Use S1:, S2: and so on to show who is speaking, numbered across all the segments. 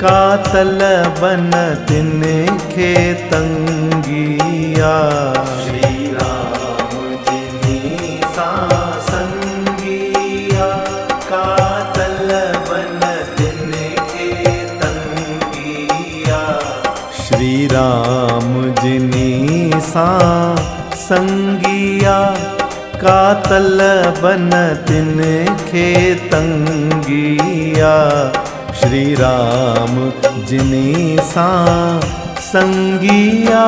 S1: कातल बन तिनखे तंगिया।
S2: श्री राम जिनी सा संगिया, कातल बन तिनखे तंगिया।
S1: श्री राम जिनी सा संगिया, कातल बन तिनखे तंगिया। श्री राम जिनी सा संगिया।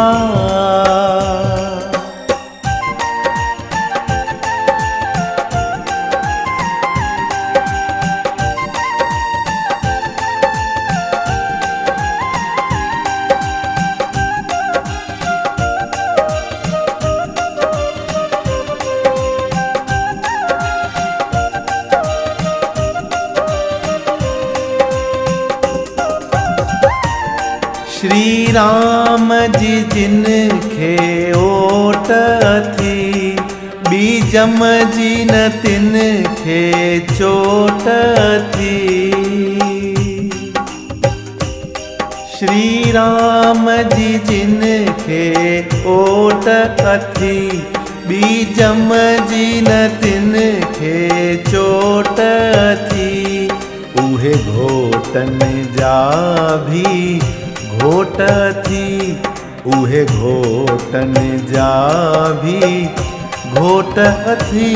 S1: श्री राम जी जिनखे ओट थी, बीजम जी न तिनखे चोट थी। श्री राम जी जिनखे ओट थी, बीजम जी न तिनखे चोट थी। उहे घोटन जा भी घोट थी, उहे घोटन जा भी घोट थी।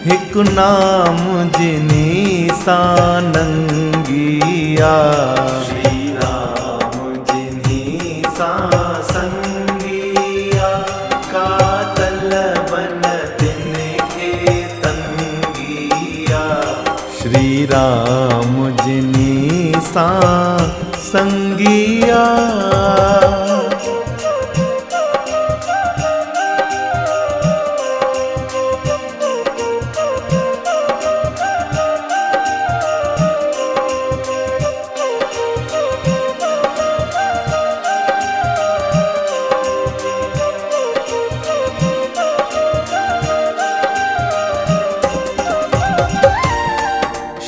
S1: हिकु नाम जिनी सा नंगिया।
S2: श्री राम जिनी सा संगिया, कातल बन तिनखे तंगिया।
S1: श्री राम जिनी सा संगिया।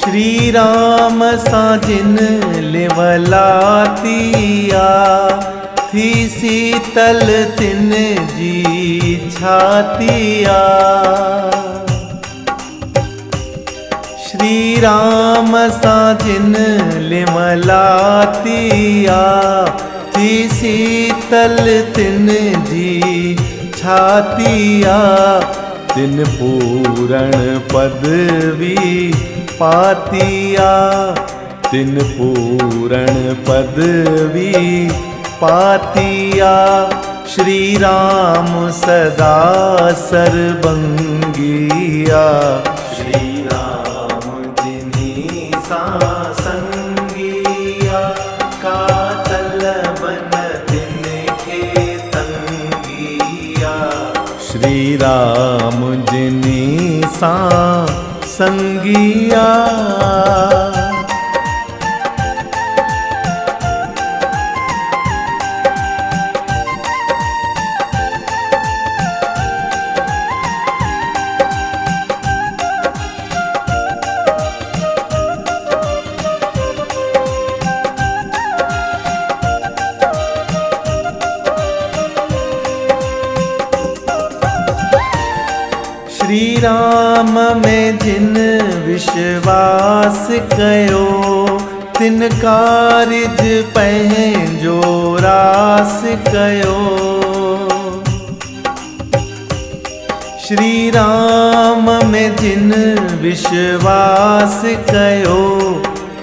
S1: श्री राम सा जिन लिवलातिया, थी शीतल तिन जी छातिया। श्री राम सा जिन लिवलातिया, थी शीतल तिन जी छातिया। तिन पूरण पदवी पातिया, तिन पूरण पदवी पातिया। श्री राम सदा सर्वंगिया।
S2: श्री राम जिनी सा संगिया, कातल बन तिनखे तंगिया।
S1: श्री राम जिनी सा संगिया। श्री राम में जिन विश्वास कयो, तिन कारज पंहिंजो रास कयो। श्री राम में जिन विश्वास कयो,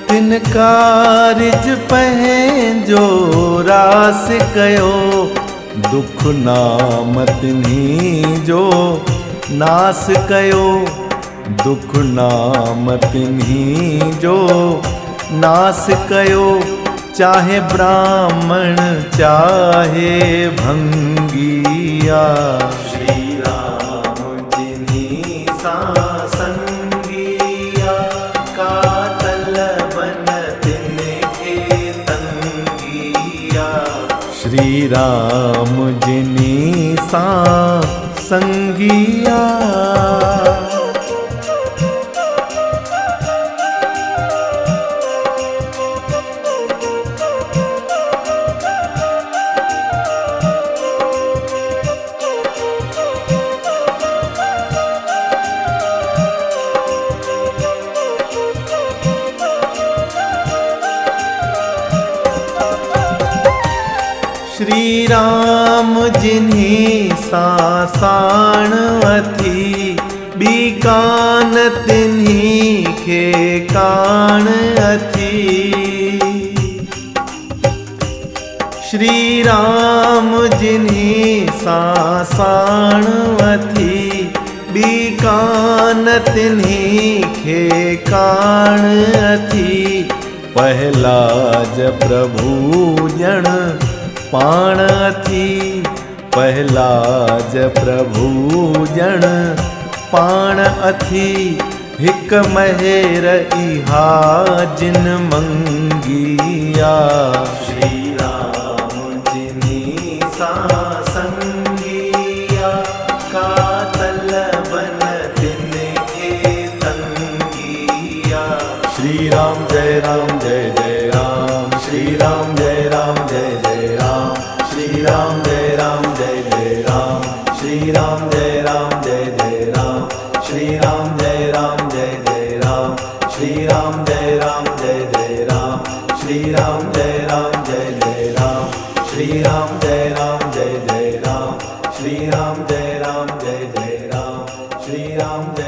S1: तिन कारज पंहिंजो रास कयो। दुख नाम तिन्ही जो नास कयो, दुख नाम तिन्ही जो नास कयो। चाहे ब्राह्मण चाहे भंगिया।
S2: श्री राम जिनी सा संगिया, कातल बन तिनखे तंगिया।
S1: श्री राम जिनी सा संगिया। श्री राम जिन्हीं सासाण अथी बीकान तिन्हीं के कान अथी। श्री राम जिन्हीं सासाण अथी बीकान तिन्हीं के कान अथी। पहलाज प्रभु जन पाण अथी पहलाज प्रभु जन पाण अथी। हिक महेर इहा जिन मंगिया
S2: श्री राम जिन्हीं सा संगिया का तल बन तिनके तंगिया।
S1: श्री राम जय राम जय जय राम श्री राम जय राम जय जय राम श्री राम जय राम जय जय राम श्री राम जय राम जय जय राम श्री राम जय राम जय जय राम श्री राम जय राम जय जय राम श्री राम जय राम जय जय राम श्री राम जय राम जय जय राम श्री राम जय राम जय जय राम श्री राम जय